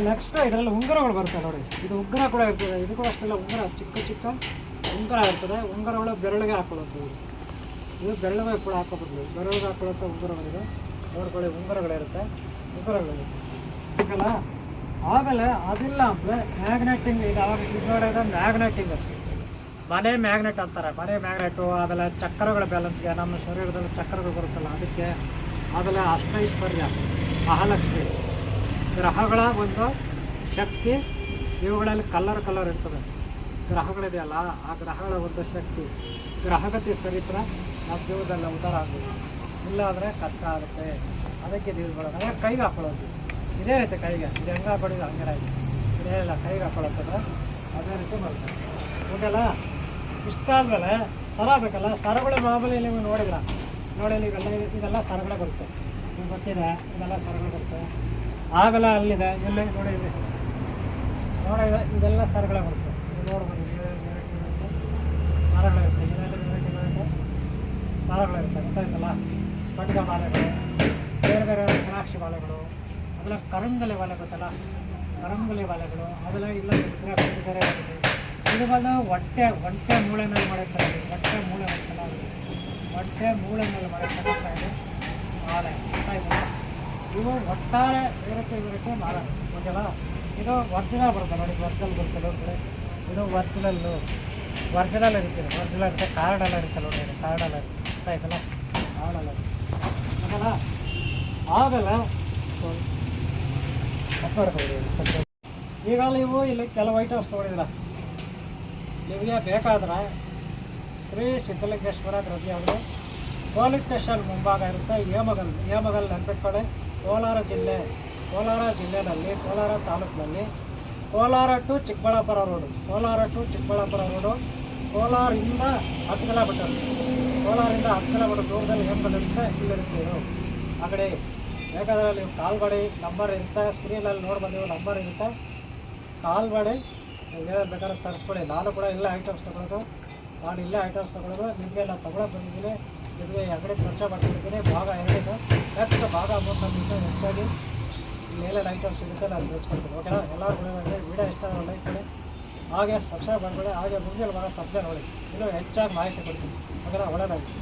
Next ಇದರಲ್ಲಿ ಉಂಗುರಗಳು ಬರ್ತವೆ ನೋಡಿ. ಇದು ಉಂಗುರ ಕೂಡ ಇರ್ತದೆ. ಇದು ಕೂಡ ಅಷ್ಟೆಲ್ಲ ಉಂಗುರ ಚಿಕ್ಕ ಚಿಕ್ಕ ಉಂಗುರ ಇರ್ತದೆ. ಉಂಗುರಗಳು ಬೆರಳಿಗೆ ಹಾಕೊಳ್ಳುತ್ತೆ. ಇದು ಬೆರಳಿಗೆ ಕೂಡ ಹಾಕೋಬಾರ್ದು. ಬೆರಳಿಗೆ ಹಾಕೊಳ್ಳುತ್ತೆ ಉಂಗುರಗಳಿದೆ. ನೋಡ್ಕೊಳ್ಳಿ, ಉಂಗುರಗಳಿರುತ್ತೆ. ಉಂಗುರಗಳಿದೆ ಸಿಗಲ್ಲ. ಆಮೇಲೆ ಅದಿಲ್ಲ ಅಂದರೆ ಮ್ಯಾಗ್ನೆಟಿಂಗ್. ಇದು ಅವಾಗ ಇದು ನೋಡಿದ್ರೆ ಮ್ಯಾಗ್ನೆಟಿಂಗ್, ಮನೆ ಮ್ಯಾಗ್ನೆಟ್ ಅಂತಾರೆ. ಮನೆ ಮ್ಯಾಗ್ನೆಟು. ಆಮೇಲೆ ಚಕ್ರಗಳ ಬ್ಯಾಲೆನ್ಸ್ಗೆ, ನಮ್ಮ ಶರೀರದಲ್ಲಿ ಚಕ್ರಗಳು ಬರುತ್ತಲ್ಲ ಅದಕ್ಕೆ. ಆಮೇಲೆ ಅಷ್ಟೈಶ್ವರ್ಯ, ಮಹಾಲಕ್ಷ್ಮಿ, ಗ್ರಹಗಳ ಒಂದು ಶಕ್ತಿ. ಇವುಗಳಲ್ಲಿ ಕಲರ್ ಇರ್ತದೆ. ಗ್ರಹಗಳಿದೆಯಲ್ಲ, ಆ ಗ್ರಹಗಳ ಒಂದು ಶಕ್ತಿ, ಗ್ರಹಗತಿ ಚರಿತ್ರ ನಮ್ಮ ಜೀವನದಲ್ಲಿ ಉದ್ಧಾರ ಆಗಬೇಕು. ಇಲ್ಲಾಂದರೆ ಕಷ್ಟ ಆಗುತ್ತೆ. ಅದಕ್ಕೆ ದೀರ್ಘ ಕೈಗೆ ಹಾಕೊಳ್ಳೋದು ಇದೇ ರೀತಿ. ಕೈಗೆ ಇದು ಹೆಂಗೆ ಹಾಕೊಳ್ಳೋದು ಹಂಗೆ ಆಗಿ ಇದೇನಿಲ್ಲ, ಕೈಗೆ ಹಾಕೊಳ್ಳೋಕ್ಕಂದ್ರೆ ಅದೇ ರೀತಿ ಮಾಡ್ತಾರೆ. ಓಕೆಲ್ಲ. ಇಷ್ಟಾದ್ಮೇಲೆ ಸರ ಬೇಕಲ್ಲ. ಸರಗಳು ಮಾಮೂಲಿ ನೀವು ನೋಡಿದ್ರ ನೋಡಿ, ಇದೆಲ್ಲ ಸರಗಳೇ ಬರುತ್ತೆ. ನಿಮ್ಗೆ ಗೊತ್ತಿದೆ, ಇದೆಲ್ಲ ಸರಗಳು ಬರುತ್ತೆ. ಆಮೇಲೆ ಅಲ್ಲಿದೆ, ಇಲ್ಲಿ ನೋಡಿ, ಇದೆ ನೋಡಿ, ಇದೆಲ್ಲ ಸರಗಳೇ ಬರುತ್ತೆ. ಇದು ನೋಡ್ಬೋದು, ಸರಗಳಿರುತ್ತೆ. ಇದೆಲ್ಲ ಸರಗಳಿರುತ್ತೆ. ಗೊತ್ತಾಯ್ತಲ್ಲ. ಸ್ಫಟಿಕ ಮಾಲೆಗಳು, ಬೇರೆ ಬೇರೆ ದ್ರಾಕ್ಷಿ ಮಾಲೆಗಳು, ಆಮೇಲೆ ಕರಂಗಲಿ ಮಾಲೆ ಗೊತ್ತಲ್ಲ, ಕರಂಗಲಿ ಮಾಲೆಗಳು. ಆಮೇಲೆ ಇಲ್ಲ ಬೇರೆ ಬರುತ್ತೆ. ಇವುಗಳನ್ನ ಹೊಟ್ಟೆ ಮೂಳೆ ಮೇಲೆ ಮಾಡಿರ್ತಾರೆ. ಹೊಟ್ಟೆ ಮೂಳೆ ಬರ್ತಲ್ಲ, ಹೊಟ್ಟೆ ಮೂಳೆ ಮೇಲೆ ಮಾಡಿರ್ತಕ್ಕಂಥ ಇದು ಮಾಲೆ. ಗೊತ್ತಾಯ್ತಲ್ಲ. ಇವು ಒಟ್ಟಾರೆ ಇವರಕ್ಕೆ ಮಾಲ. ಓಕೆಲ್ಲ. ಇದು ಒರ್ಜಿನಲ್ ಬರುತ್ತೆ ನೋಡಿ. ಒರ್ಜಿನಲ್ ಬರುತ್ತೆ ನೋಡಿ. ಇದು ಒರ್ಜಿನಲ್ ಇರುತ್ತೆ. ಒರ್ಜಿನಲ್ ಇರುತ್ತೆ. ಕಾರ್ಡೆಲ್ಲ ಇರುತ್ತೆ ನೋಡಿ. ಕಾರ್ಡೆಲ್ಲ ಇರುತ್ತೆ. ಗೊತ್ತಾಯ್ತಲ್ಲ. ಕಾರ್ಡೆಲ್ಲ ಓಕೆಲ್ಲ. ಆಮೇಲೆ ಈಗ ನೀವು ಇಲ್ಲಿ ಕೆಲವು ಐಟಮ್ಸ್ ತೊಗೊಂಡಿದ್ದೀರ. ನಿಮಗೆ ಬೇಕಾದ್ರೆ ಶ್ರೀ ಸಿದ್ಧಲಿಂಗೇಶ್ವರ ದ್ರವ್ಯ ಅವರು ಪೊಲೀಸ್ ಸ್ಟೇಷನ್ ಮುಂಭಾಗ ಇರುತ್ತೆ. ಹೇಮಗಲ್ ನೆನಪಿಟ್ಕೊಳ್ಳಿ. ಕೋಲಾರ ಜಿಲ್ಲೆಯಲ್ಲಿ, ಕೋಲಾರ ತಾಲೂಕಿನಲ್ಲಿ, ಕೋಲಾರ ಟು ಚಿಕ್ಕಬಳ್ಳಾಪುರ ರೋಡು, ಕೋಲಾರಿಂದ 10 ಕಿಲೋಮೀಟರ್, ಕೋಲಾರಿಂದ 10 ಕಿಲೋಮೀಟರ್ ದೂರದಲ್ಲಿ ಹೇಮಗಲ್ಲಿರುತ್ತೆ. ಇಲ್ಲಿರುತ್ತೆ ಇದು ಅಂಗಡಿ. ಬೇಕಾದರೆ ನೀವು ಕಾಲ್ ಮಾಡಿ, ನಂಬರ್ ಇರುತ್ತೆ ಸ್ಕ್ರೀನಲ್ಲಿ ನೋಡ್ಬೋದು. ನಂಬರ್ ಇರುತ್ತೆ, ಕಾಲ್ ಮಾಡಿ. ನೀವು ಬೇಕಾದ್ರೆ ತರಿಸ್ಕೊಳ್ಳಿ. ನಾನು ಕೂಡ ಇಲ್ಲೇ ಐಟಮ್ಸ್ ತೊಗೊಳೋದು. ನಿಮಗೆ ನಾನು ತೊಗೊಳಕ್ಕೆ ಬಂದಿದ್ದೀನಿ. ನಿಮಗೆ ಅಂಗಡಿ ಪರಿಚಯ ಮಾಡ್ಕೊಂಡಿದ್ದೀನಿ. ಭಾಗ 2 ನೆಕ್ಸ್ಟ್ ಭಾಗ 3 ನಿಮಿಷ ಹೆಚ್ಚಾಗಿ ಮೇಲೇನು ಐಟಮ್ಸ್ ಸಿಗುತ್ತೆ ನಾನು ತಿಳಿಸ್ಕೊಡ್ತೀನಿ. ಓಕೆನಾ. ಎಲ್ಲರೂ ವಿಡಿಯೋ ಇಷ್ಟ ಲೈಕ್ ಮಾಡಿ, ಹಾಗೆ ಸಬ್ಸ್ಕ್ರೈಬ್ ಮಾಡ್ಕೊಳ್ಳಿ. ಹಾಗೆ ಮುಂದೆ ಭಾಗ ತಪ್ಪದೆ ನೋಡಿ. ಇನ್ನೂ ಹೆಚ್ಚಾಗಿ ಮಾಹಿತಿ ಕೊಡ್ತೀನಿ. ಓಕೆನಾ. ಒಳ್ಳೆಯದಾಗಿ.